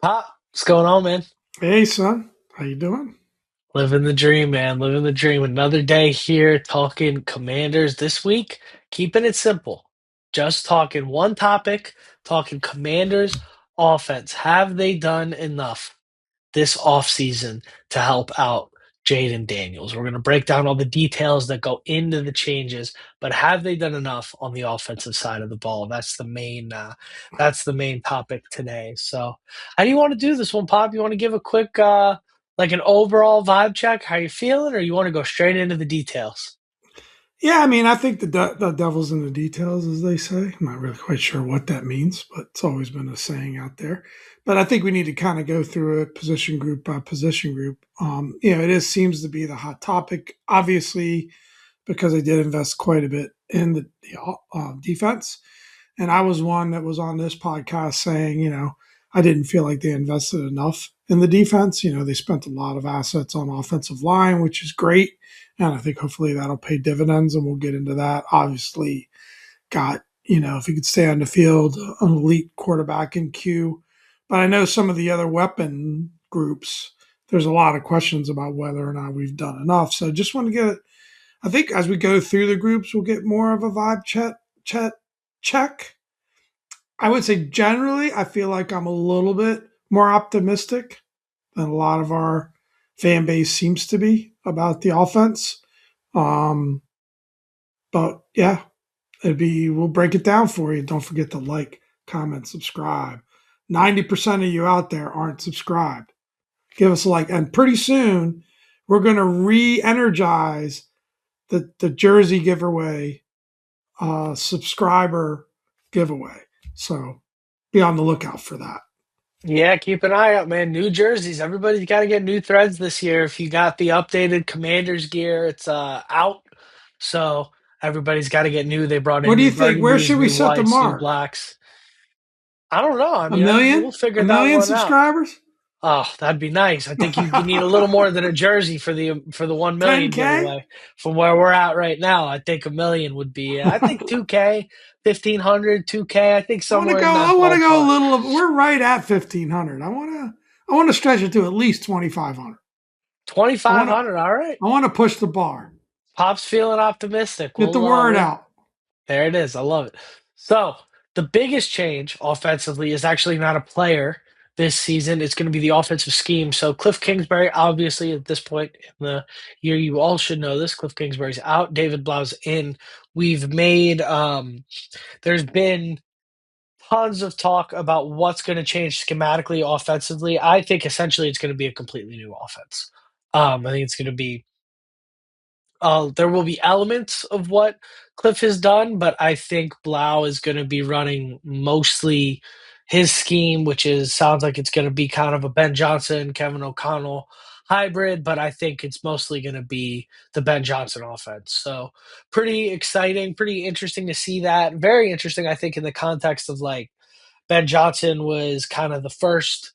What's going on, man? Hey son, how you doing? Living the dream, man. Living the dream. Another day here talking Commanders this week. Keeping it simple. Just talking one topic, talking Commanders offense. Have they done enough this offseason to help out Jayden Daniels? We're going to break down all the details that go into the changes, but have they done enough on the offensive side of the ball? That's the main topic today. So, how do you want to do this one, Pop? You want to give a quick like an overall vibe check? How you feeling, or you want to go straight into the details? Yeah, I mean, I think the devil's in the details, as they say. I'm not really quite sure what that means, but it's always been a saying out there. But I think we need to kind of go through it position group by position group. It is seems to be the hot topic, obviously, because they did invest quite a bit in the defense. And I was one that was on this podcast saying, I didn't feel like they invested enough in the defense. They spent a lot of assets on offensive line, which is great. And I think hopefully that'll pay dividends, and we'll get into that. Obviously, got, if he could stay on the field, an elite quarterback in Q. But I know some of the other weapon groups, there's a lot of questions about whether or not we've done enough. So just want to get, I think as we go through the groups, we'll get more of a vibe check. I would say generally, I feel like I'm a little bit more optimistic than a lot of our fan base seems to be about the offense. Um, but yeah, we'll break it down for you. Don't forget to like, comment, subscribe. 90% of you out there aren't subscribed. Give us a like. And pretty soon, we're going to re energize the jersey giveaway, subscriber giveaway. So be on the lookout for that. Yeah, keep an eye out, man. New jerseys. Everybody's got to get new threads this year. If you got the updated Commanders gear, it's out. So everybody's got to get new. They brought What in do you new think? Where burgundies, should we new set the whites, new mark? blacks. I don't know. I A mean, we'll million? A figure that million one out. subscribers? Oh, that'd be nice. I think you need a little more than a jersey for the 1 million 10K? giveaway. From where we're at right now, I think a million would be. I think 2K, 1,500, 2K. I think I want to somewhere go. in I that want to go a ballpark. little. We're right at 1,500. I want to stretch it to at least 2,500. I want to. 2,500. All right. I want to push the bar. Pop's feeling optimistic. Get the We'll word we'll out. There it is. I love it. So the biggest change offensively is actually not a player this season. It's going to be the offensive scheme. So Cliff Kingsbury, obviously, at this point in the year, you all should know this. Cliff Kingsbury's out. David Blough's in. We've made. There's been tons of talk about what's going to change schematically, offensively. I think essentially it's going to be a completely new offense. I think it's going to be there will be elements of what Cliff has done, but I think Blough is going to be running mostly his scheme, which is sounds like it's going to be kind of a Ben Johnson, Kevin O'Connell hybrid, but I think it's mostly going to be the Ben Johnson offense. So pretty exciting, pretty interesting to see that. Very interesting, I think, in the context of like Ben Johnson was kind of the first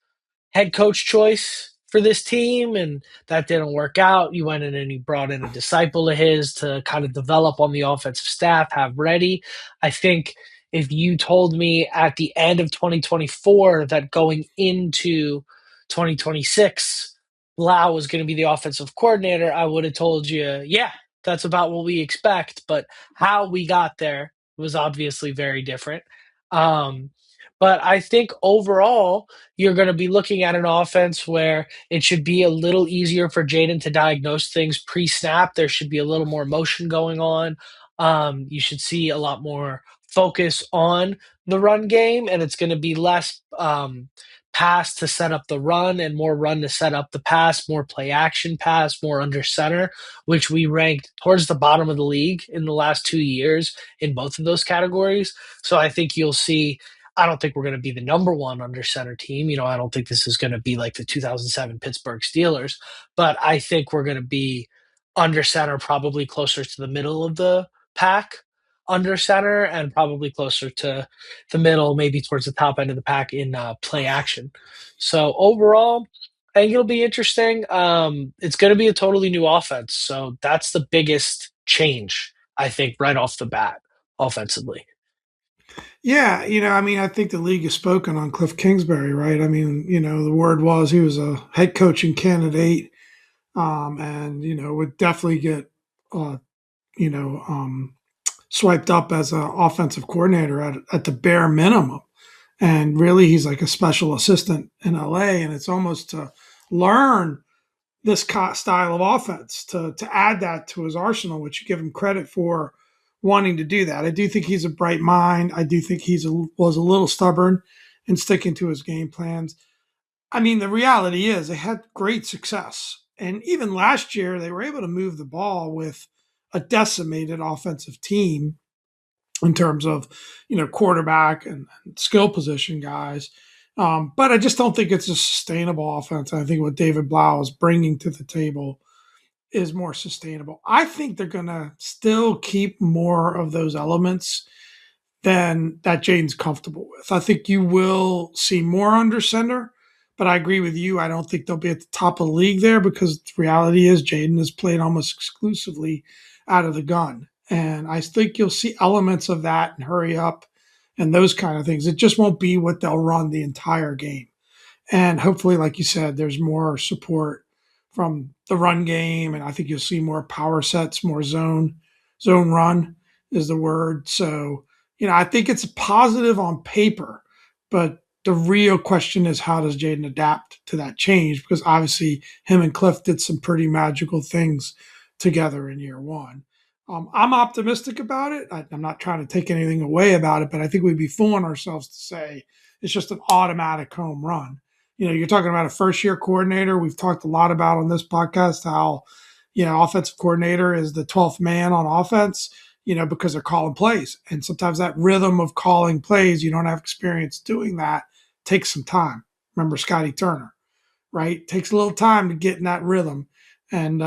head coach choice for this team, and that didn't work out. You went in and you brought in a disciple of his to kind of develop on the offensive staff, have ready. I think if you told me at the end of 2024 that going into 2026, Lau was going to be the offensive coordinator, I would have told you, yeah, that's about what we expect. But how we got there was obviously very different. Um, but I think overall, you're going to be looking at an offense where it should be a little easier for Jayden to diagnose things pre-snap. There should be a little more motion going on. You should see a lot more focus on the run game, and it's going to be less pass to set up the run and more run to set up the pass, more play action pass, more under center, which we ranked towards the bottom of the league in the last 2 years in both of those categories. So I think you'll see I don't think we're going to be the number one under center team. I don't think this is going to be like the 2007 Pittsburgh Steelers, but I think we're going to be under center, probably closer to the middle of the pack under center, and probably closer to the middle, maybe towards the top end of the pack in play action. So overall, I think it'll be interesting. It's going to be a totally new offense. So that's the biggest change, I think, right off the bat offensively. Yeah, I mean, I think the league has spoken on Cliff Kingsbury, right? I mean, the word was he was a head coaching candidate, and would definitely get, uh, you know, um, swiped up as an offensive coordinator at the bare minimum. And really, he's like a special assistant in LA, and it's almost to learn this style of offense to add that to his arsenal, which you give him credit for wanting to do that. I do think he's a bright mind. I do think was a little stubborn in sticking to his game plans. I mean, the reality is they had great success, and even last year they were able to move the ball with a decimated offensive team in terms of quarterback and skill position guys. But I just don't think it's a sustainable offense. I think what David Blough is bringing to the table is more sustainable. I think they're going to still keep more of those elements than that Jayden's comfortable with. I think you will see more under center, but I agree with you. I don't think they'll be at the top of the league there because the reality is Jayden has played almost exclusively out of the gun. And I think you'll see elements of that and hurry up and those kind of things. It just won't be what they'll run the entire game. And hopefully, like you said, there's more support from the run game, and I think you'll see more power sets, more zone run is the word. So, I think it's positive on paper, but the real question is how does Jayden adapt to that change? Because obviously, him and Cliff did some pretty magical things together in year one. I'm optimistic about it. I'm not trying to take anything away about it, but I think we'd be fooling ourselves to say it's just an automatic home run. You're talking about a first year coordinator. We've talked a lot about on this podcast how, offensive coordinator is the 12th man on offense, because they're calling plays. And sometimes that rhythm of calling plays, you don't have experience doing that, takes some time. Remember Scotty Turner, right? Takes a little time to get in that rhythm. And,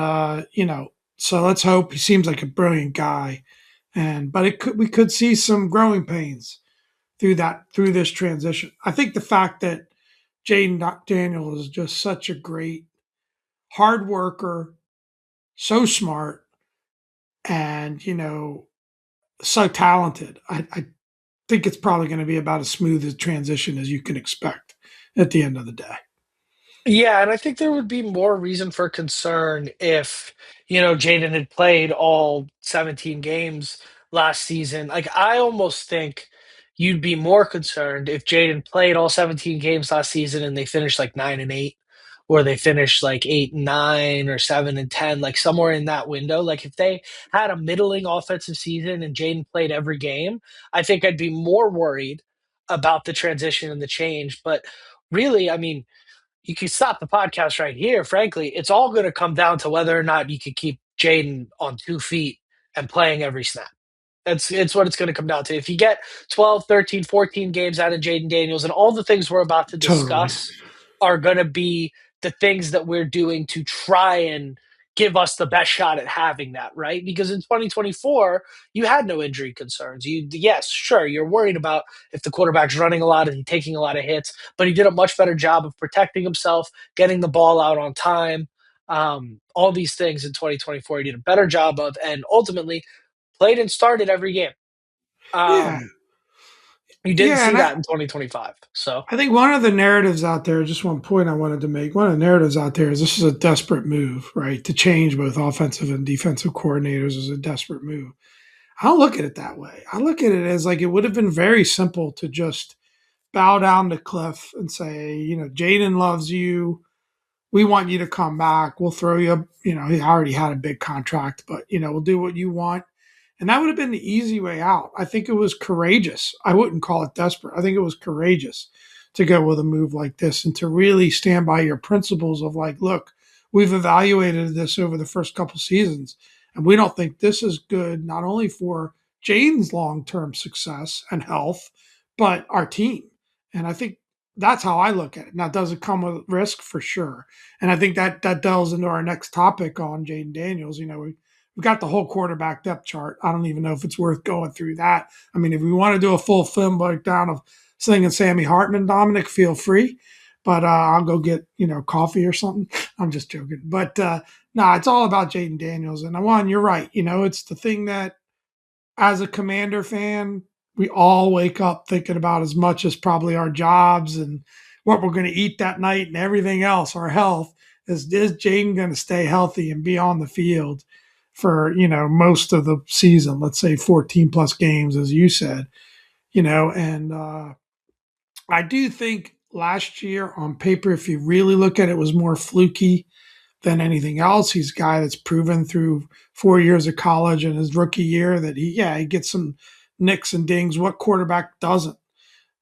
so let's hope he seems like a brilliant guy. But we could see some growing pains through this transition. I think the fact that Jayden Daniel is just such a great hard worker, so smart, and so talented. I think it's probably going to be about as smooth a transition as you can expect at the end of the day. Yeah, and I think there would be more reason for concern if, Jayden had played all 17 games last season. Like, I almost think you'd be more concerned if Jayden played all 17 games last season and they finished like 9-8, or they finished like 8-9 or 7-10, like somewhere in that window. Like, if they had a middling offensive season and Jayden played every game, I think I'd be more worried about the transition and the change. But really, I mean, you could stop the podcast right here. Frankly, it's all going to come down to whether or not you could keep Jayden on 2 feet and playing every snap. It's what it's going to come down to. If you get 12, 13, 14 games out of Jayden Daniels, and all the things we're about to Totally. discuss are going to be the things that we're doing to try and give us the best shot at having that, right? Because in 2024, you had no injury concerns. Yes, sure, you're worried about if the quarterback's running a lot and taking a lot of hits, but he did a much better job of protecting himself, getting the ball out on time. All these things in 2024, he did a better job of, and ultimately played and started every game. Yeah. You didn't Yeah. see And that in 2025. So I think one of the narratives out there, just one point I wanted to make, one of the narratives out there is this is a desperate move, right? To change both offensive and defensive coordinators is a desperate move. I don't look at it that way. I look at it as like it would have been very simple to just bow down to Cliff and say, Jayden loves you. We want you to come back. We'll throw you, he already had a big contract, but, we'll do what you want. And that would have been the easy way out. I think it was courageous. I wouldn't call it desperate. I think it was courageous to go with a move like this and to really stand by your principles of like, look, we've evaluated this over the first couple seasons, and we don't think this is good, not only for Jaden's long term success and health, but our team. And I think that's how I look at it. Now, does it come with risk? For sure. And I think that delves into our next topic on Jayden Daniels. We've got the whole quarterback depth chart. I don't even know if it's worth going through that. I mean, if we want to do a full film breakdown of singing Sammy Hartman, Dominic, feel free. But I'll go get coffee or something. I'm just joking. But no, it's all about Jayden Daniels. And one, you're right. It's the thing that, as a Commander fan, we all wake up thinking about as much as probably our jobs and what we're going to eat that night and everything else, our health. Is Jayden going to stay healthy and be on the field for, most of the season? Let's say 14 plus games, as you said, and I do think last year on paper, if you really look at it, was more fluky than anything else. He's a guy that's proven through 4 years of college and his rookie year that he gets some nicks and dings. What quarterback doesn't?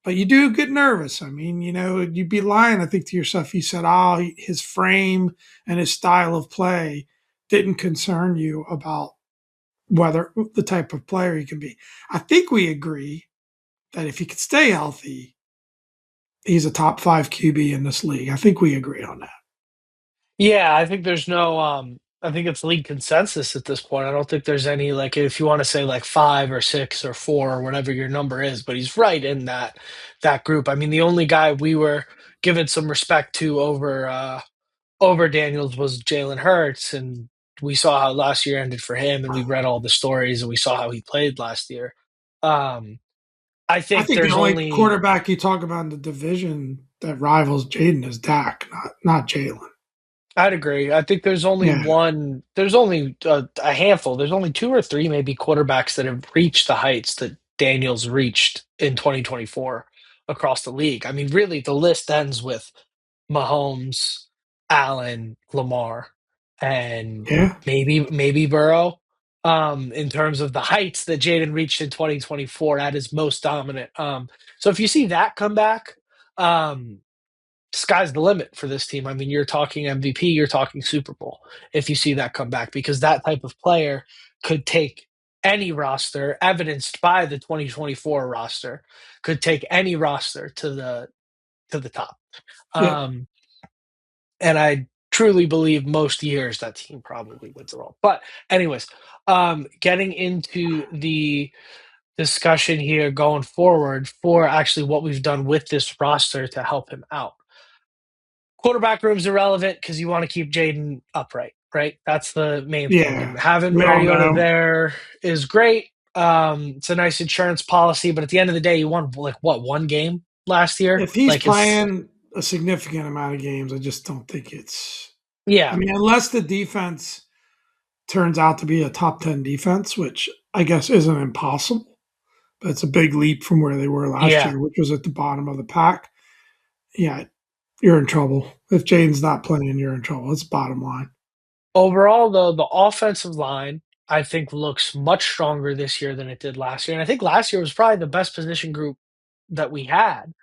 But you do get nervous. I mean, you'd be lying, I think, to yourself. You said, his frame and his style of play didn't concern you about whether the type of player he can be. I think we agree that if he could stay healthy, he's a top five QB in this league. I think we agree on that. Yeah, I think there's no I think it's league consensus at this point. I don't think there's any like if you want to say like 5 or 6 or 4 or whatever your number is, but he's right in that group. I mean, the only guy we were giving some respect to over Daniels was Jalen Hurts, and we saw how last year ended for him, and we read all the stories and we saw how he played last year. Um I I think think the there's only only quarterback you talk about in the division that rivals Jayden is Dak, not Jalen. I'd agree. I think there's only Yeah, one. There's only a handful. There's only 2 or 3 maybe quarterbacks that have reached the heights that Daniels reached in 2024 across the league. I mean, really, the list ends with Mahomes, Allen, Lamar, and yeah, maybe Burrow. In terms of the heights that Jayden reached in 2024 at his most dominant. So if you see that come back, um, sky's the limit for this team. I mean, you're talking MVP, you're talking Super Bowl if you see that come back because that type of player could take any roster, evidenced by the 2024 roster, could take any roster to the top. yeah. Um, and I truly believe most years that team probably wins it all. But anyways, getting into the discussion here going forward for actually what we've done with this roster to help him out. Quarterback room's irrelevant because you want to keep Jayden upright, right? That's the main thing. Yeah, And having we all Mariota know there is great. It's a nice insurance policy, but at the end of the day, you won like what 1 game last year? if he's Like it's playing a significant amount of games, I just don't think it's. I yeah, mean, unless the defense turns out to be a top 10 defense, which I guess isn't impossible, but it's a big leap from where they were last yeah. year, which was at the bottom of the pack. Yeah, you're in trouble. If Jaden's not playing, you're in trouble. It's bottom line. Overall, though, the offensive line I think looks much stronger this year than it did last year, and I think last year was probably the best position group that we had.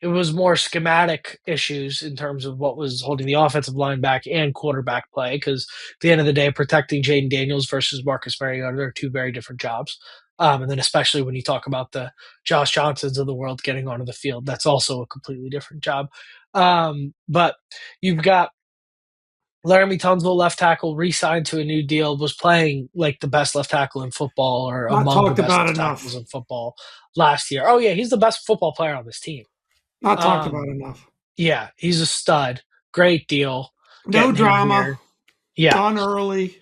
It was more schematic issues in terms of what was holding the offensive line back and quarterback play. Because at the end of the day, protecting Jayden Daniels versus Marcus Mariota are 2 very different jobs. And then especially when you talk about the Josh Johnsons of the world getting onto the field, that's also a completely different job. But you've got Laramie Tunsil, left tackle, re-signed to a new deal, was playing like the best left tackle in football or Not among the talked best about left tackles enough. in football last year. Oh yeah, he's the best football player on this team. Not talked about Um, enough. yeah, he's a stud. Great deal No getting him drama. here. Yeah, Done early.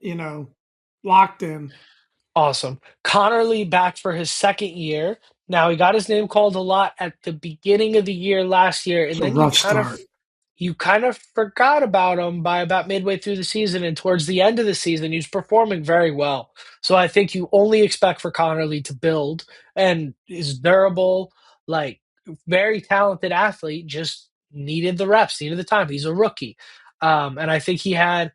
You know, locked in. awesome. Connerly back for his 2nd year. Now he got his name called a lot at the beginning of the year last year, It's and a then rough start. you kind of forgot about him by about midway through the season, and towards the end of the season, he was performing very well. So I think you only expect for Connerly to build and is durable, like very talented athlete, just needed the reps, needed the time. He's a rookie. And I think he had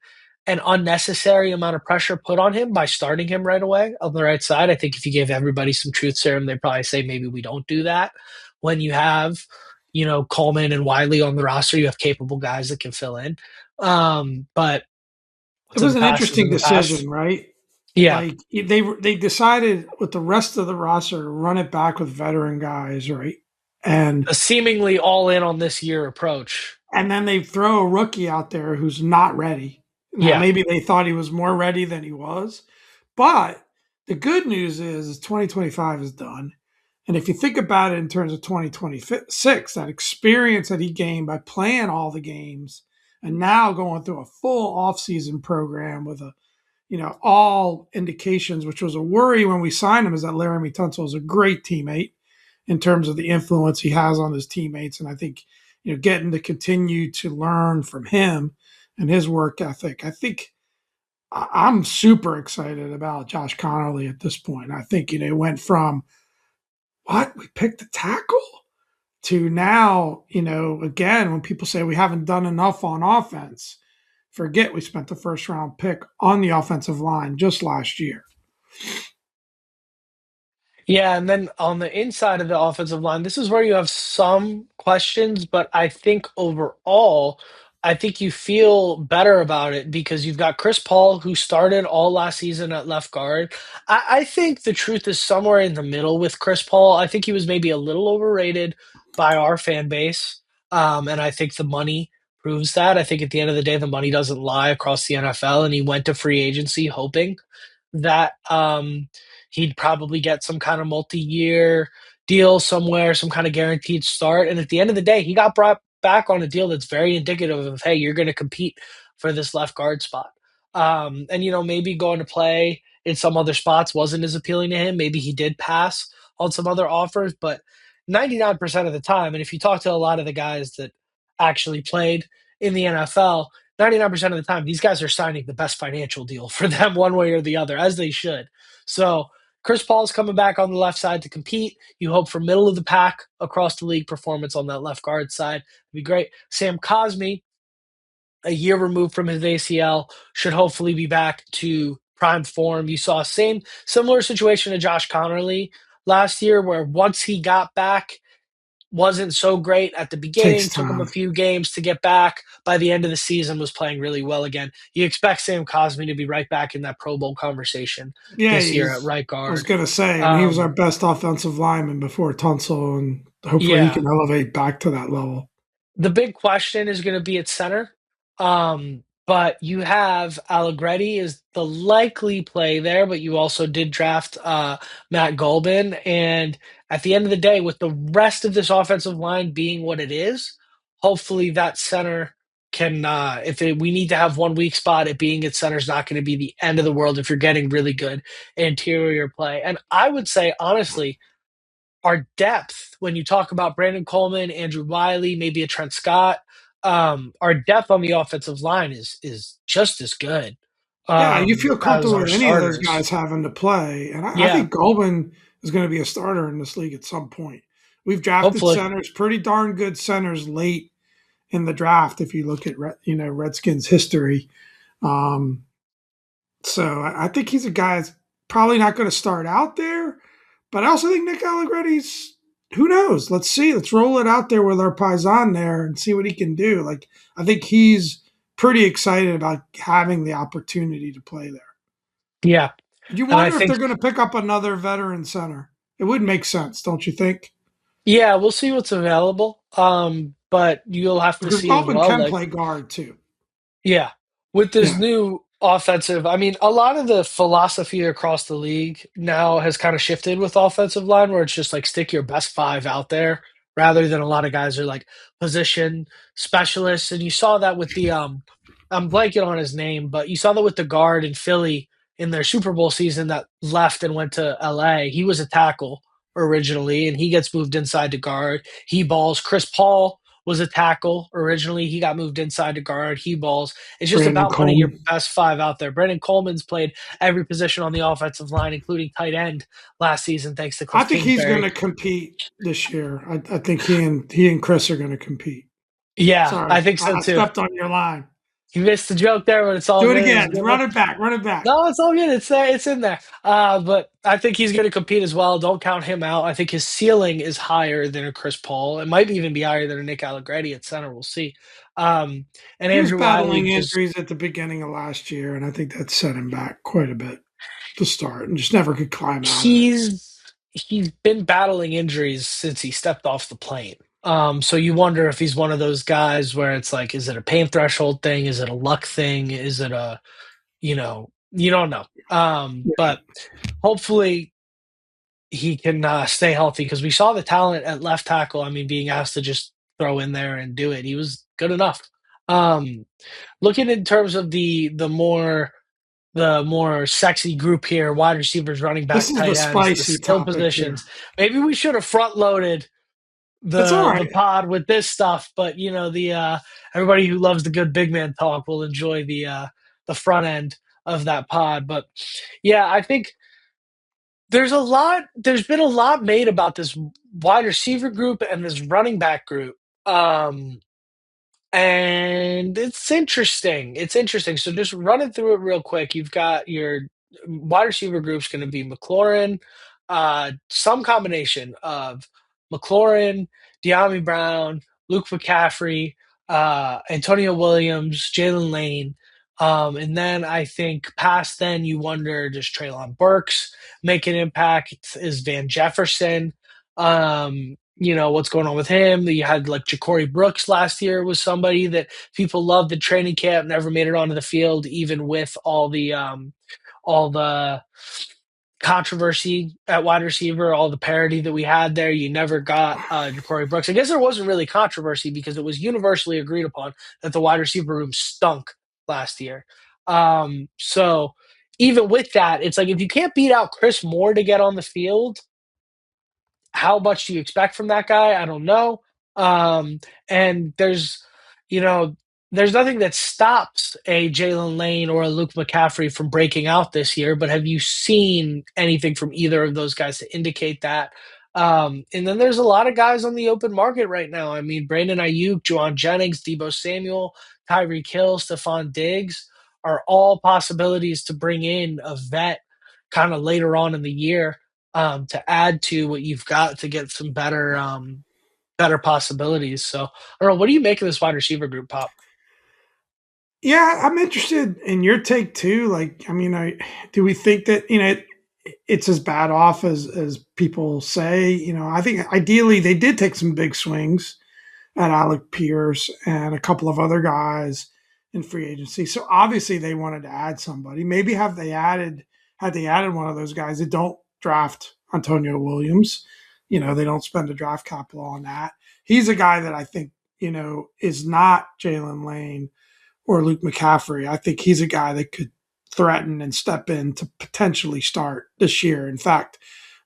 an unnecessary amount of pressure put on him by starting him right away on the right side. I think if you gave everybody some truth serum, they'd probably say maybe we don't do that. When you have Coleman and Wiley on the roster, you have capable guys that can fill in. But It what's in was the an past is in interesting the past. decision, right? Yeah, Like they decided with the rest of the roster to run it back with veteran guys, right? And a seemingly all in on this year approach. and then they throw a rookie out there who's not ready. Now Yeah, maybe they thought he was more ready than he was, but the good news is 2025 is done. And if you think about it in terms of 2026, that experience that he gained by playing all the games and now going through a full offseason program with a all indications, which was a worry when we signed him, is that Laramie Tunsil is a great teammate in terms of the influence he has on his teammates. And I think, getting to continue to learn from him and his work ethic, I think I'm super excited about Josh Connerly at this point. I think, it went from what we picked the tackle to now, again, when people say we haven't done enough on offense, forget we spent the first round pick on the offensive line just last year. Yeah, and then on the inside of the offensive line, this is where you have some questions, but I think overall, I think you feel better about it because you've got Chris Paul, who started all last season at left guard. I think the truth is somewhere in the middle with Chris Paul. I think he was maybe a little overrated by our fan base, and I think the money proves that. I think at the end of the day, the money doesn't lie across the NFL, and he went to free agency hoping that he'd probably get some kind of multi-year deal somewhere, some kind of guaranteed start. And at the end of the day, he got brought back on a deal that's very indicative of, hey, you're going to compete for this left guard spot. And maybe going to play in some other spots wasn't as appealing to him. Maybe he did pass on some other offers, but 99% of the time, and if you talk to a lot of the guys that actually played in the NFL, 99% of the time, these guys are signing the best financial deal for them one way or the other, as they should. So Chris Paul's coming back on the left side to compete. You hope for middle of the pack across the league performance on that left guard side. It'd be great. Sam Cosmi, a year removed from his ACL, should hopefully be back to prime form. You saw similar situation to Josh Connerly last year, where once he got back, wasn't so great at the Takes beginning, took him a time. few games to get back. By the end of the season, was playing really well again. You expect Sam Cosmi to be right back in that Pro Bowl conversation Yeah, this he year at is. right I was guard. going to say, he was our Um, best offensive lineman before Tunsil, and hopefully he yeah, can elevate back to that level. the big question is going to be at center. But you have Allegretti is the likely play there, but you also did draft Matt Golbin. And at the end of the day, with the rest of this offensive line being what it is, hopefully that center can, we need to have one weak spot, it being at center is not going to be the end of the world if you're getting really good interior play. And I would say, honestly, our depth, when you talk about Brandon Coleman, Andrew Wiley, maybe a Trent Scott, our depth on the offensive line is just as good Yeah, you feel as comfortable our with any of those starters. guys having to play. And I Yeah, think Goldman is going to be a starter in this league at some point. We've drafted hopefully. centers, pretty darn good centers late in the draft. If you look at Redskins history, um, so I think he's a guy that's probably not going to start out there. But I also think Nick Allegretti's, who knows? Let's see. Let's roll it out there with our Paisan there and see what he can do. Like, I think he's pretty excited about having the opportunity to play there. Yeah, You and I wonder if think they're going to pick up another veteran center. It would make sense, don't you think? yeah, we'll see what's available. But you'll have to Because see as Goldman well. can Like play guard too. yeah. With this Yeah, new offensive, I mean, a lot of the philosophy across the league now has kind of shifted with offensive line where it's just like stick your best five out there rather than a lot of guys are like position specialists. And you saw that with the I'm blanking on his name, but you saw that with the guard in Philly in their Super Bowl season that left and went to LA. He was a tackle originally and he gets moved inside to guard. He balls. Chris Paul was a tackle originally. He got moved inside to guard. He balls. It's just Brandon about putting your Coleman. best five out there. Brendan Coleman's played every position on the offensive line, including tight end last season, thanks to I Cliff think he's going Kingsbury. to compete this year. I think he and Chris are going to compete. Yeah, Sorry, I think so I too. stepped on your line. You missed the joke there, but it's all Do it good. It was a again. good one. Run it back. Run it back. No, it's all good. It's there. It's in there. But I think he's going to compete as well. Don't count him out. I think his ceiling is higher than a Chris Paul. It might even be higher than a Nick Allegretti at center. We'll see. And He was Andrew Wiley battling just injuries at the beginning of last year, and I think that set him back quite a bit to start, and just never could climb out of it. he's been battling injuries since he stepped off the plane. So you wonder if he's one of those guys where it's like, is it a pain threshold thing? Is it a luck thing? Is it a, you don't know. Yeah. But hopefully he can stay healthy because we saw the talent at left tackle. I mean, being asked to just throw in there and do it, he was good enough. Um, Looking in terms of the more the more sexy group here: wide receivers, running This back, is the tight ends, the spicy skill topic positions. here. Maybe we should have front loaded It's all the right. pod with this stuff, but the everybody who loves the good big man talk will enjoy the front end of that pod. But yeah, I think there's been a lot made about this wide receiver group and this running back group. Um and it's interesting. It's interesting. So just running through it real quick, you've got your wide receiver group's going to be McLaurin, some combination of McLaurin, De'Ami Brown, Luke McCaffrey, Antonio Williams, Jalen Lane. And then I think past then you wonder, does Traylon Burks make an impact? Is Van Jefferson? What's going on with him? You had like Ja'Cory Brooks last year was somebody that people loved at training camp, never made it onto the field, even with all the controversy at wide receiver, all the parity that we had there. You never got Ja'Cory Brooks. I guess there wasn't really controversy because it was universally agreed upon that the wide receiver room stunk last year. So even with that, it's like if you can't beat out Chris Moore to get on the field, how much do you expect from that guy? I don't know. And you know, there's nothing that stops a Jalen Lane or a Luke McCaffrey from breaking out this year. But have you seen anything from either of those guys to indicate that? And then there's a lot of guys on the open market right now. I mean, Brandon Ayuk, Juwan Jennings, Debo Samuel, Tyreek Hill, Stephon Diggs are all possibilities to bring in a vet kind of later on in the year to add to what you've got to get some better possibilities. So I don't know. What do you make of this wide receiver group, Pop? Yeah, I'm interested in your take too. Like, I mean, do we think that it's as bad off as people say? I think ideally they did take some big swings at Alec Pierce and a couple of other guys in free agency. So obviously they wanted to add somebody. Maybe had they added one of those guys, they don't draft Antonio Williams. They don't spend a draft capital on that. He's a guy that I think, is not Jalen Lane or Luke McCaffrey. I think he's a guy that could threaten and step in to potentially start this year. In fact,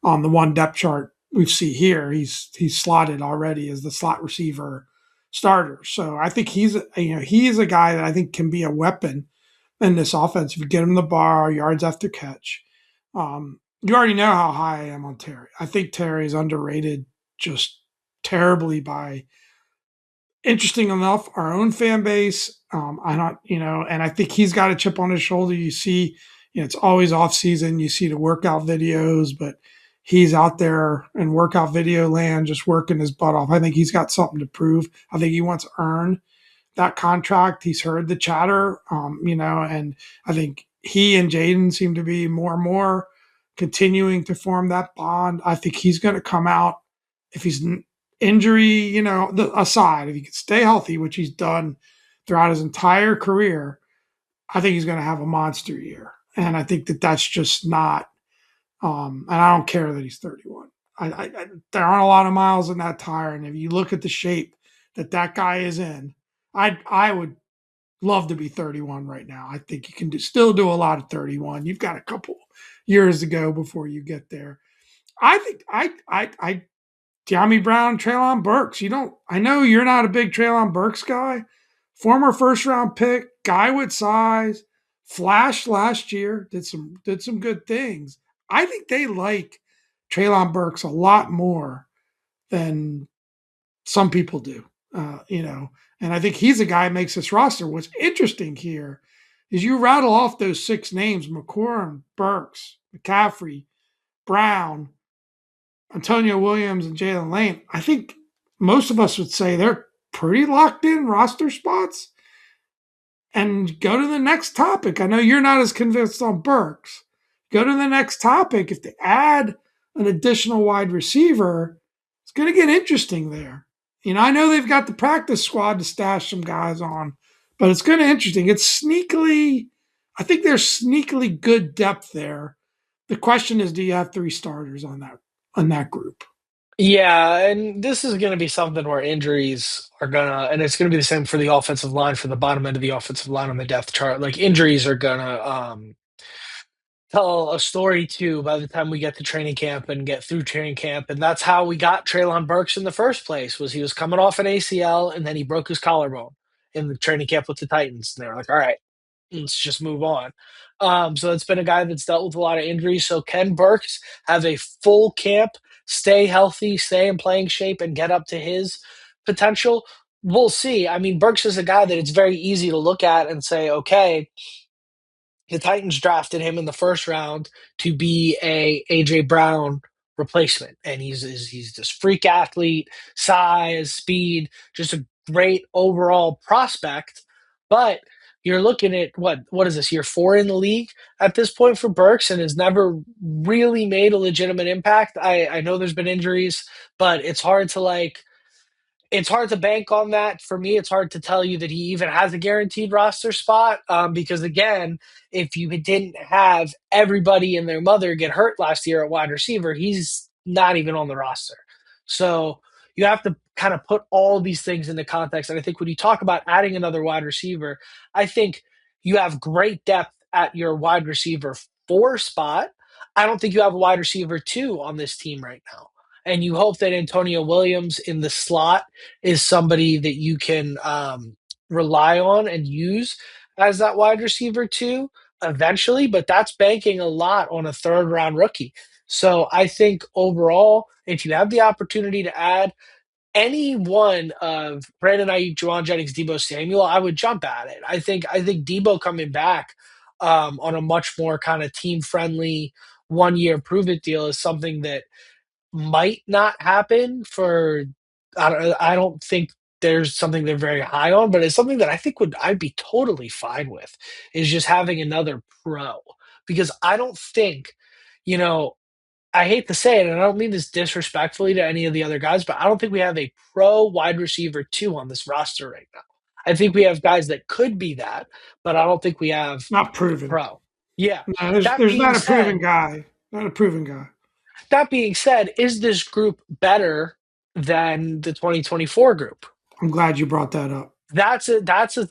on the one depth chart we see here, he's slotted already as the slot receiver starter. So I think he's a guy that I think can be a weapon in this offense if you get him the bar, yards after catch. You already know how high I am on Terry. I think Terry is underrated just terribly by, interesting enough, our own fan base. I don't, and I think he's got a chip on his shoulder. You see, it's always off season. You see the workout videos, but he's out there in workout video land, just working his butt off. I think he's got something to prove. I think he wants to earn that contract. He's heard the chatter, and I think he and Jayden seem to be more and more continuing to form that bond. I think he's going to come out if he's injury, aside, if he can stay healthy, which he's done throughout his entire career. I think he's going to have a monster year, and I think that that's just not. And I don't care that he's 31. There aren't a lot of miles in that tire, and if you look at the shape that guy is in, I would love to be 31 right now. I think you can still do a lot at 31. You've got a couple years to go before you get there. I think I De'Ami Brown, Traylon Burks. I know you're not a big Traylon Burks guy. Former first round pick, guy with size, flashed last year, did some good things. I think they like Traylon Burks a lot more than some people do. And I think he's a guy who makes this roster. What's interesting here is you rattle off those six names: McCorn, Burks, McCaffrey, Brown, Antonio Williams, and Jalen Lane. I think most of us would say they're pretty locked in roster spots. And go to the next topic. I know you're not as convinced on Burks. Go to the next topic. If they add an additional wide receiver, it's going to get interesting there. I know they've got the practice squad to stash some guys on, but it's going to be interesting. I think there's sneakily good depth there. The question is, do you have three starters on that group? Yeah, and this is going to be something where injuries are gonna, and it's going to be the same for the offensive line, for the bottom end of the offensive line on the depth chart. Like injuries are gonna tell a story too by the time we get to training camp and get through training camp, and that's how we got Treylon Burks in the first place. Was he was coming off an ACL and then he broke his collarbone in the training camp with the Titans, and they were like, "All right, let's just move on." So it's been a guy that's dealt with a lot of injuries. So can Burks have a full camp, stay healthy, stay in playing shape, and get up to his potential? We'll see. I mean, Burks is a guy that it's very easy to look at and say, okay, the Titans drafted him in the first round to be a AJ Brown replacement, and he's this freak athlete, size, speed, just a great overall prospect. But you're looking at what is this, year 4 in the league at this point for Burks, and has never really made a legitimate impact. I know there's been injuries, but it's hard to bank on that. For me, it's hard to tell you that he even has a guaranteed roster spot, because, again, if you didn't have everybody and their mother get hurt last year at wide receiver, he's not even on the roster. So you have to kind of put all these things into context. And I think when you talk about adding another wide receiver, I think you have great depth at your wide receiver 4 spot. I don't think you have a wide receiver 2 on this team right now. And you hope that Antonio Williams in the slot is somebody that you can rely on and use as that wide receiver too eventually, but that's banking a lot on a third round rookie. So I think overall, if you have the opportunity to add any one of Brandon Ayuk, Juwan Jennings, Debo Samuel, I would jump at it. I think Debo coming back on a much more kind of team friendly 1 year prove it deal is something that might not happen for. I don't think there's something they're very high on, but it's something that I think I'd be totally fine with, is just having another pro, because I don't think, you know, I hate to say it, and I don't mean this disrespectfully to any of the other guys, but I don't think we have a pro wide receiver 2 on this roster right now. I think we have guys that could be that, but I don't think we have Not a proven. pro. Yeah. No, there's That there's being not a proven said, guy. Not a proven guy. that being said, is this group better than the 2024 group? I'm glad you brought that up. That's a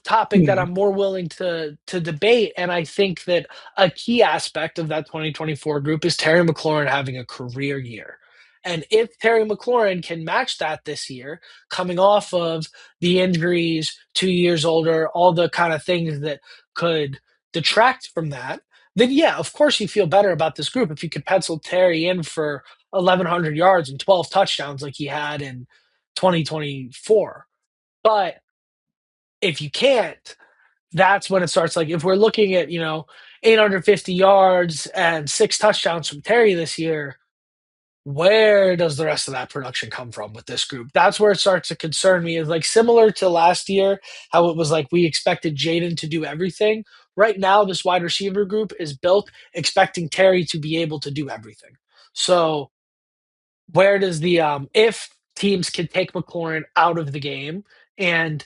topic that Yeah. I'm more willing to debate, and I think that a key aspect of that 2024 group is Terry McLaurin having a career year. And if Terry McLaurin can match that this year, coming off of the injuries, 2 years older, all the kind of things that could detract from that, then yeah, of course you feel better about this group if you could pencil Terry in for 1,100 yards and 12 touchdowns like he had in 2024. But if you can't, that's when it starts. Like, if we're looking at, 850 yards and 6 touchdowns from Terry this year, where does the rest of that production come from with this group? That's where it starts to concern me. Is like similar to last year, how it was like we expected Jayden to do everything. Right now, this wide receiver group is built expecting Terry to be able to do everything. So where does the if teams can take McLaurin out of the game, and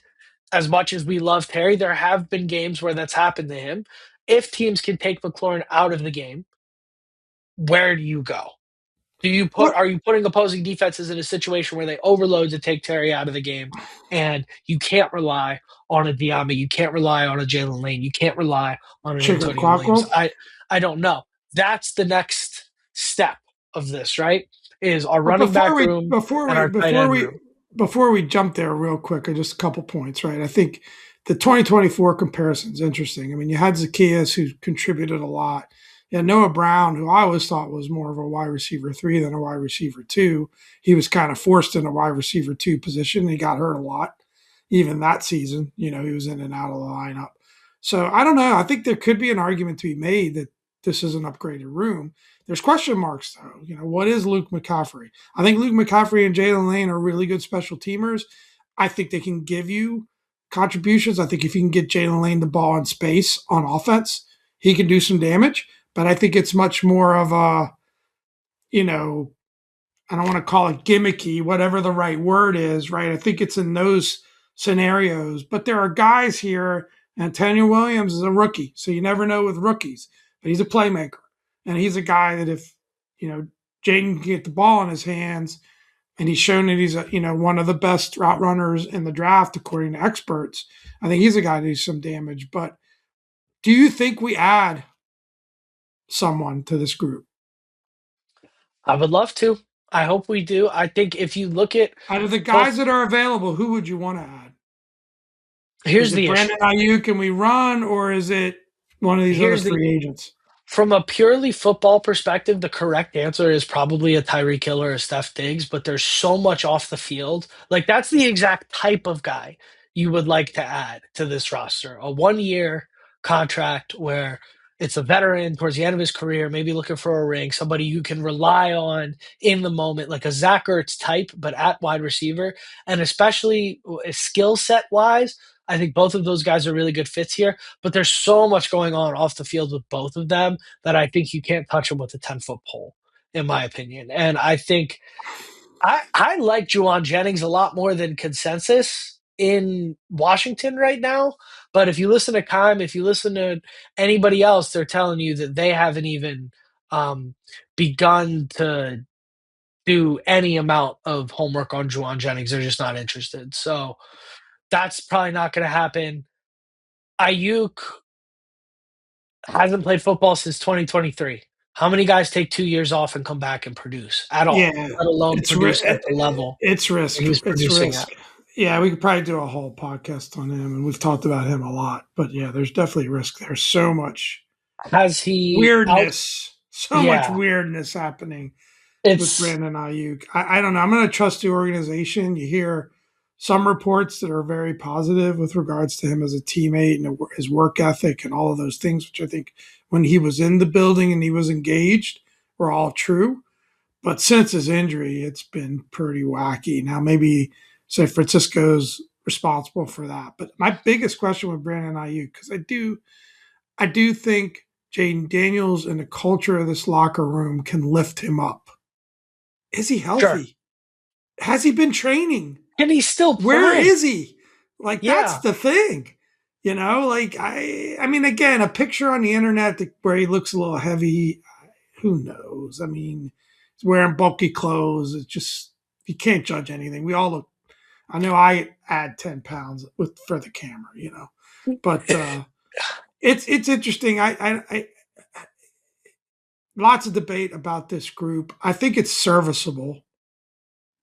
as much as we love Terry, there have been games where that's happened to him. If teams can take McLaurin out of the game, where do you go? What Are you putting opposing defenses in a situation where they overload to take Terry out of the game, and you can't rely on a Diami, you can't rely on a Jalen Lane, you can't rely on an chicken Antonio Williams? Quackwell? I don't know. That's the next step of this, right? Is our But running back room and our tight end room. before we jump there real quick, just a couple points, right? I think the 2024 comparison is interesting. I mean, you had Zacchaeus who contributed a lot. You had Noah Brown, who I always thought was more of a wide receiver 3 than a wide receiver 2. He was kind of forced in a wide receiver 2 position. He got hurt a lot, even that season. He was in and out of the lineup. So I don't know. I think there could be an argument to be made that this is an upgraded room. There's question marks though. What is Luke McCaffrey? I think Luke McCaffrey and Jalen Lane are really good special teamers. I think they can give you contributions. I think if you can get Jalen Lane the ball in space on offense, he can do some damage. But I think it's much more of a, I don't want to call it gimmicky, whatever the right word is, right? I think it's in those scenarios. But there are guys here. Antonio Williams is a rookie, so you never know with rookies. But he's a playmaker, and he's a guy that if Jayden can get the ball in his hands, and he's shown that he's one of the best route runners in the draft according to experts. I think he's a guy that does some damage. But do you think we add someone to this group? I would love to. I hope we do. I think if you look at Out of the both, guys that are available, who would you want to add? Is here's it the Brandon issue. Ayuk and we run, or is it one of these other Here's the free agents? From a purely football perspective, the correct answer is probably a Tyreek Hill or a Steph Diggs, but there's so much off the field. Like that's the exact type of guy you would like to add to this roster. A 1 year contract where it's a veteran towards the end of his career, maybe looking for a ring, somebody you can rely on in the moment, like a Zach Ertz type, but at wide receiver. And especially skill set wise, I think both of those guys are really good fits here, but there's so much going on off the field with both of them that I think you can't touch them with a 10-foot pole, in my opinion. And I think I like Juwan Jennings a lot more than consensus in Washington right now. But if you listen to Kime, if you listen to anybody else, they're telling you that they haven't even um, begun to do any amount of homework on Juwan Jennings. They're just not interested. So that's probably not going to happen. Ayuk hasn't played football since 2023. How many guys take 2 years off and come back and produce at all, Yeah, let alone it's produce at the level it's that risk. he's It's producing risk. at? Yeah, we could probably do a whole podcast on him, and we've talked about him a lot. But yeah, there's definitely risk. There's so much Has he out? weirdness, so much Yeah, weirdness happening with it's Brandon Ayuk. I don't know. I'm going to trust the organization. You hear some reports that are very positive with regards to him as a teammate and his work ethic and all of those things, which I think when he was in the building and he was engaged were all true. But since his injury, it's been pretty wacky. Now, maybe San Francisco's responsible for that. But my biggest question with Brandon Ayuk, because I do think Jayden Daniels and the culture of this locker room can lift him up. Is he sure. healthy? Has he been training? And he's still Where playing. is he? Like that's Yeah. the thing. Like I mean again, a picture on the internet where he looks a little heavy, who knows? I mean, he's wearing bulky clothes. It's just you can't judge anything. We all look. I know I add 10 pounds for the camera. But it's interesting. I lots of debate about this group. I think it's serviceable,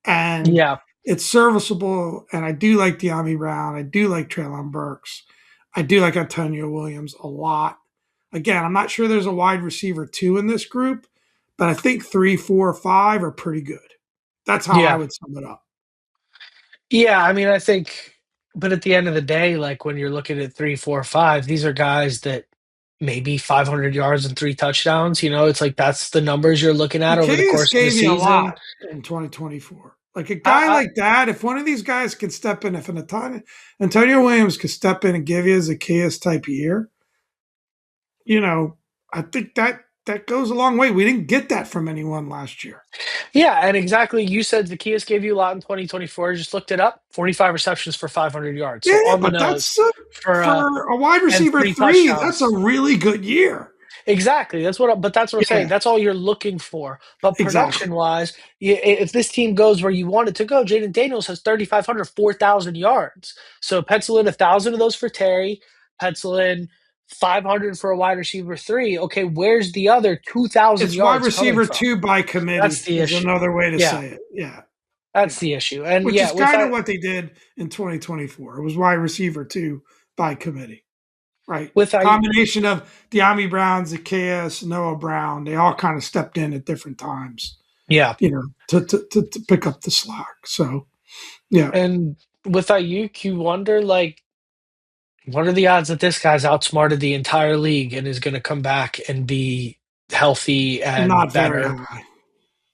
and Yeah. I do like De'Ami Brown. I do like Treylon Burks. I do like Antonio Williams a lot. Again, I'm not sure there's a wide receiver two in this group, but I think 3, 4, 5 are pretty good. That's how I Yeah. would sum it up. Yeah. I mean, I think, but at the end of the day, like when you're looking at 3, 4, 5, these are guys that maybe 500 yards and 3 touchdowns. It's like that's the numbers you're looking at over the Zacchaeus course of the gave you a season. lot in 2024. Like a guy I, like that, if one of these guys can step in, if Antonio Williams could step in and give you a Zacchaeus type year, you know, I think that goes a long way. We didn't get that from anyone last year. Yeah, and exactly. You said Zacchaeus gave you a lot in 2024. Just looked it up. 45 receptions for 500 yards. So Yeah, on the but nose for for a wide and receiver three three, that's a touchdowns. really good year. Exactly. But that's what I'm saying. Yeah, That's all you're looking for. But exactly. production wise, if this team goes where you want it to go, Jayden Daniels has 3,500, 4,000 yards. So pencil in 1,000 of those for Terry. Pencil in 500 for a wide receiver three. Okay, where's the other 2,000 It's wide yards coming receiver from? two by That's committee the is issue. another way to Yeah, say it. Yeah, that's yeah. the issue. And Which yeah, is with kind of that, what they did in 2024. It was wide receiver two by committee, right? with I Combination of De'Ami Brown, Zacchaeus, Noah Brown. They all kind of stepped in at different times, Yeah. to pick up the slack. So, yeah, And with Ayuk, you wonder, like, what are the odds that this guy's outsmarted the entire league and is going to come back and be healthy and not very better? high.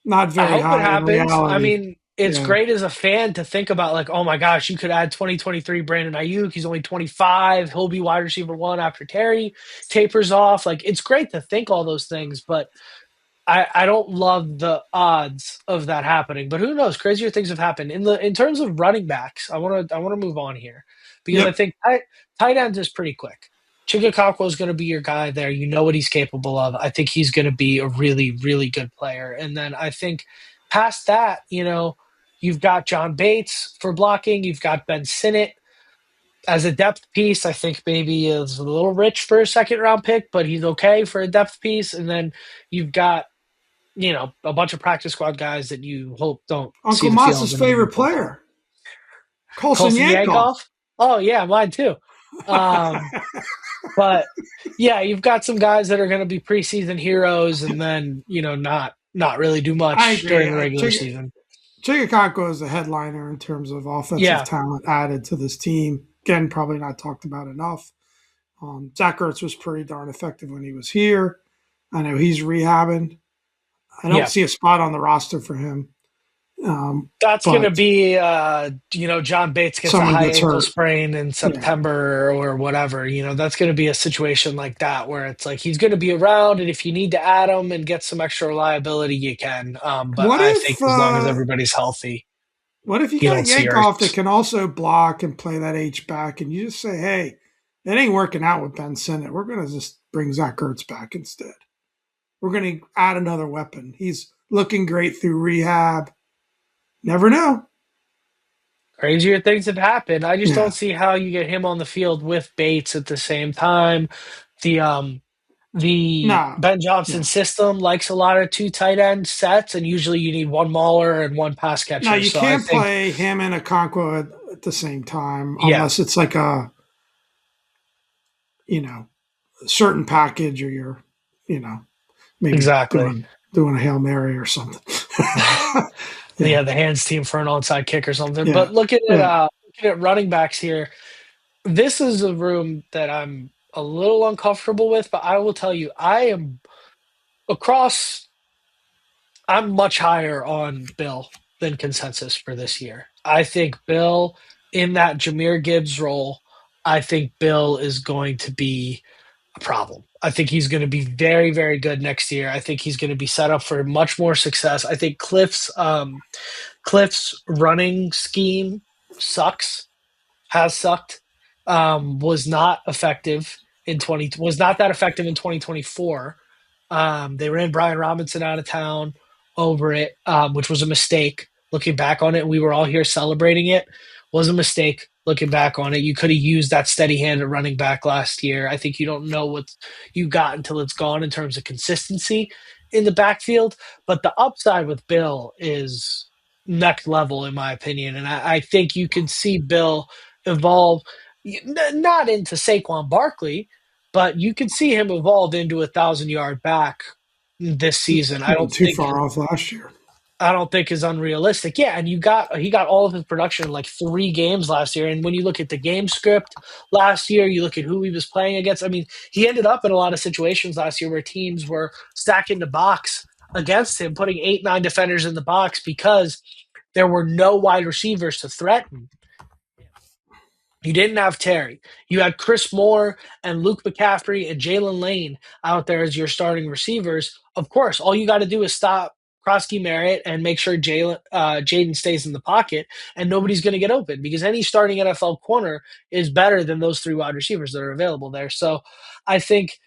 Not I very hope it high in happens. I reality. mean, it's Yeah. great as a fan to think about, like, oh my gosh, you could add 2023 Brandon Ayuk. He's only 25. He'll be wide receiver one after Terry tapers off. Like, it's great to think all those things, but I don't love the odds of that happening, but who knows? Crazier things have happened in terms of running backs. I want to move on here because I Yep. think tight ends is pretty quick. Chigakakwa is going to be your guy there. You know what he's capable of. I think he's going to be a really really good player. And then I think past that, you've got John Bates for blocking. You've got Ben Sinnott. As a depth piece, I think maybe is a little rich for a second round pick, but he's okay for a depth piece. And then you've got, a bunch of practice squad guys that you hope don't see Uncle the Moss's field in a favorite meaningful time. player, Colson Colson Yankoff. Yankov. Oh yeah, mine too. Um, but yeah, you've got some guys that are going to be preseason heroes, and then not really do I much agree. during the regular season. Chigakonko is a headliner in terms of offensive Yeah, talent added to this team. Again, probably not talked about enough. Zach Ertz was pretty darn effective when he was here. I know he's rehabbing. I don't yeah. see a spot on the roster for him, That's going to but be, John Bates gets a someone high gets ankle hurt. sprain in Yeah. September or whatever. That's going to be a situation like that where it's like he's going to be around, and if you need to add him and get some extra reliability, you can. But What I think if as long as everybody's healthy, what if you you got don't see Yankoff that Ertz. can also block and play that H back, and you just say, "Hey, it ain't working out with Ben Sinnott. We're gonna just bring Zach Ertz back instead. We're gonna add another weapon. He's looking great through rehab. Never know." Crazier things have happened. I just Yeah. don't see how you get him on the field with Bates at the same time. The um the No. Ben Johnson Yeah. system likes a lot of two tight end sets, and usually you need one mauler and one pass Now catcher. you So I can't think, play him and Okonkwo at the same time yeah, unless it's like a you know certain package or you're you know maybe exactly. doing a hail mary or something. Yeah. Yeah, the hands team for an onside kick or something. Yeah. But looking at Yeah. running backs here, this is a room that I'm a little uncomfortable with, but I will tell you, across I'm much higher on Bill than consensus for this year. I think Bill in that Jameer Gibbs role, I think Bill is going to be a problem. I think he's going to be very, very good next year. I think he's going to be set up for much more success. I think Cliff's running scheme sucks, has sucked, was not effective in 20 was not that effective in 2024. They ran Brian Robinson out of town over it, which was a mistake. Looking back on it, we were all here celebrating it. Was a mistake. Looking back on it, you could have used that steady hand at running back last year. I think you don't know what you got until it's gone in terms of consistency in the backfield. But the upside with Bill is next level, in my opinion. And I think you can see Bill evolve, not into Saquon Barkley, but you can see him evolve into 1,000 yard back this season. He wasn't too far off last year. I don't think is unrealistic. Yeah, and he got all of his production in like 3 games last year. And when you look at the game script last year, you look at who he was playing against. I mean, he ended up in a lot of situations last year where teams were stacking the box against him, putting 8, 9 defenders in the box because there were no wide receivers to threaten. You didn't have Terry. You had Chris Moore and Luke McCaffrey and Jalen Lane out there as your starting receivers. Of course, all you got to do is stop Krosky Merritt and make sure Jayden stays in the pocket, and nobody's going to get open because any starting NFL corner is better than those 3 wide receivers that are available there. So I think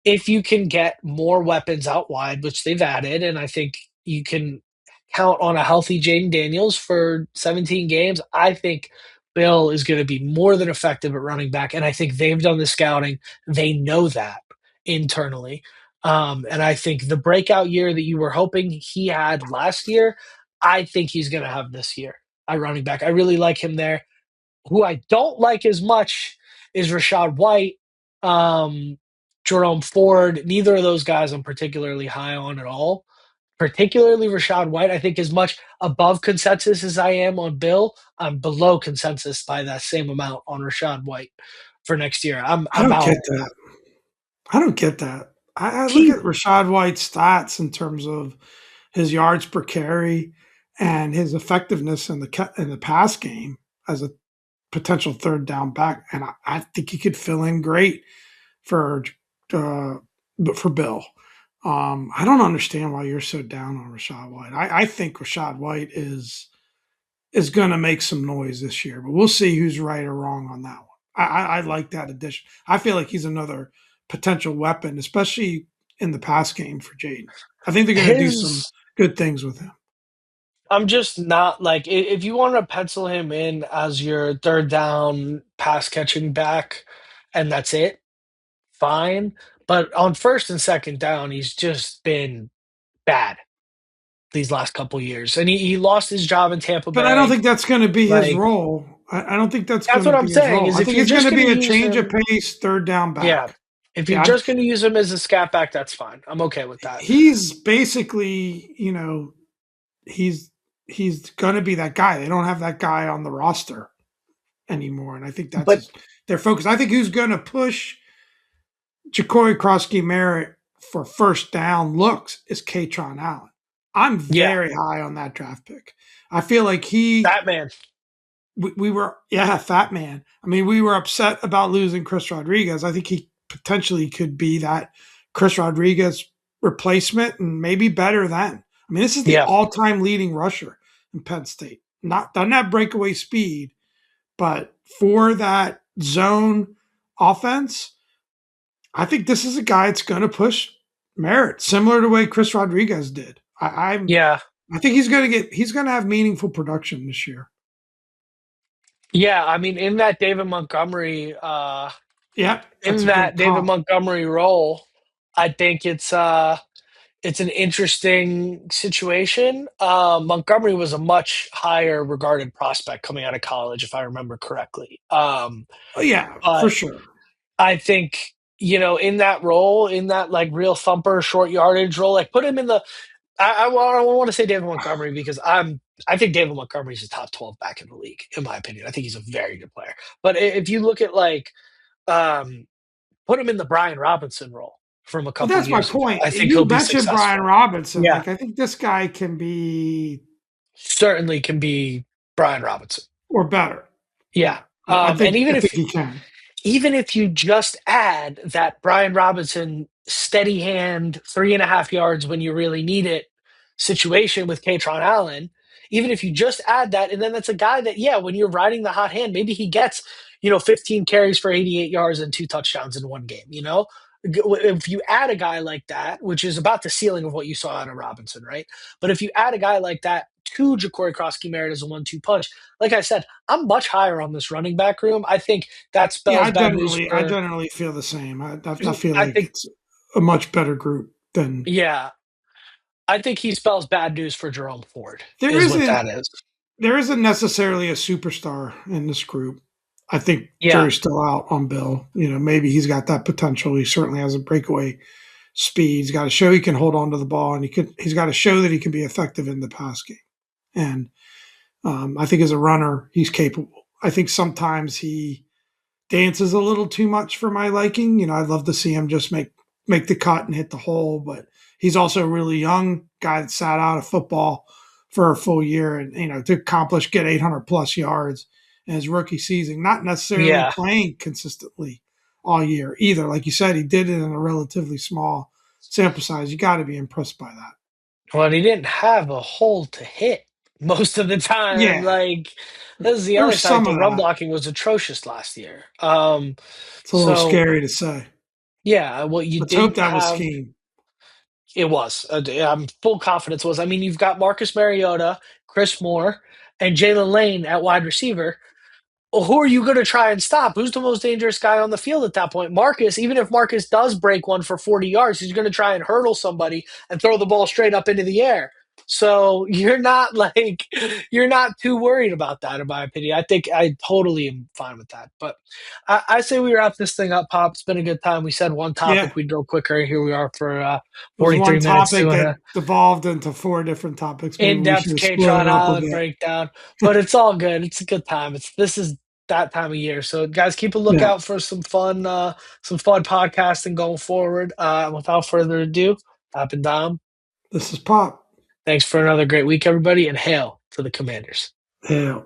if you can get more weapons out wide, which they've added, and I think you can count on a healthy Jaden Daniels for 17 games, I think Bill is going to be more than effective at running back. And I think they've done the scouting. They know that internally. And I think the breakout year that you were hoping he had last year, I think he's going to have this year at running back. I really like him there. Who I don't like as much is Rashad White, um, Jerome Ford. Neither of those guys I'm particularly high on at all. Particularly Rashad White, I think as much above consensus as I am on Bill, I'm below consensus by that same amount on Rashad White for next year. I'm I don't about get that. I don't get that. I look he at Rashad White's stats in terms of his yards per carry and his effectiveness in the pass game as a potential third down back, and I think he could fill in great for uh, for Bill. I don't understand why you're so down on Rashad White. I think Rashad White is going to make some noise this year, but we'll see who's right or wrong on that one. I like that addition. I feel like he's another potential weapon, especially in the pass game for Jayden. I think they're going to do some his good things with him. I'm just not like if you want to pencil him in as your third down pass catching back, and that's it, fine. But on first and second down, he's just been bad these last couple years, and he lost his job in Tampa But I don't Bay. think that's going to be his Like role. I don't think that's that's going to what I'm be his saying role. is I if think you're it's going just to going to be a use change of him, pace, third down yeah, back. if you're Yeah, just going to use him as a scat back, that's fine. I'm okay with that. he's basically, he's he's going to be that guy. They don't have that guy on the roster anymore, and I think that's But their focus. I think who's going to push Ja'Cory Krosky Merritt for first down looks is Katron Allen. I'm yeah, very high on that draft pick. I feel like he that man, we were, yeah, fat man. I mean, we were upset about losing Chris Rodriguez. I think he potentially could be that Chris Rodriguez replacement and maybe better than. I mean, this is the yeah, all-time leading rusher in Penn State. Not doesn't have breakaway speed, but for that zone offense, I think this is a guy that's going to push Merritt, similar to the way Chris Rodriguez did. yeah, I think he's going to have meaningful production this year. yeah. I mean, Yeah, that's in a good that David comp. Montgomery role, I think it's an interesting situation. Montgomery was a much higher regarded prospect coming out of college, if I remember correctly. Oh, yeah, for But sure. I think, in that role, in that like real thumper, short yardage role, like put him in the. I want to say David Montgomery because I think David Montgomery is a top 12 back in the league, in my opinion. I think he's a very good player. But if you look at um, put him in the Brian Robinson role from a Well, couple that's my years ago, point. I think You he'll be mentioned Brian successful. Robinson. Yeah, Like, I think this guy can be certainly can be Brian Robinson. or better. Yeah. Yeah, I And think I think he can. even if you just add that Brian Robinson steady hand 3.5 yards when you really need it situation with Katron Allen, even if you just add that, and then that's a guy that, yeah, when you're riding the hot hand, maybe he gets, 15 carries for 88 yards and 2 touchdowns in one game, If you add a guy like that, which is about the ceiling of what you saw out of Robinson, right? But if you add a guy like that to Ja'Cory Krosky Merritt as a 1-2 punch, like I said, I'm much higher on this running back room. I think that Yeah, spells bad news I for. generally feel the same. I feel I like think, it's a much better group than yeah, I think he spells bad news for Jerome Ford, there is what isn't. that is. There isn't necessarily a superstar in this group. I think Yeah, jury's still out on Bill. Maybe he's got that potential. He certainly has a breakaway speed. He's got to show he can hold on to the ball, and he's got to show that he can be effective in the pass game. And I think as a runner, he's capable. I think sometimes he dances a little too much for my liking. I'd love to see him just make the cut and hit the hole, but he's also a really young guy that sat out of football for a full year, and to accomplish get 800 plus yards in his rookie season, not necessarily yeah. playing consistently all year either. Like you said, he did it in a relatively small sample size. You got to be impressed by that. Well, he didn't have a hole to hit most of the time. Yeah, Like, this is the there other was side. some The of run that. blocking was atrocious last year. It's a little So scary to say. yeah, what you Let's hope didn't that was have. scheme. It was. Full confidence was. I mean, you've got Marcus Mariota, Chris Moore, and Jalen Lane at wide receiver. Well, who are you going to try and stop? Who's the most dangerous guy on the field at that point? Marcus, even if Marcus does break one for 40 yards, he's going to try and hurdle somebody and throw the ball straight up into the air. So you're not too worried about that, in my opinion. I think I totally am fine with that. But I say we wrap this thing up, Pop. It's been a good time. We said one Yeah, topic, we'd go quicker. Here we are for it was 43 one minutes topic doing that a devolved into four different topics. Maybe we should in-depth have split Katron it up a Island bit. breakdown, but it's all good. It's a good time. This is that time of year. So guys, keep a Yeah, lookout for some fun podcasting going forward. Without further ado, up and down. this is Pop. Thanks for another great week, everybody, and hail to the Commanders. Yeah.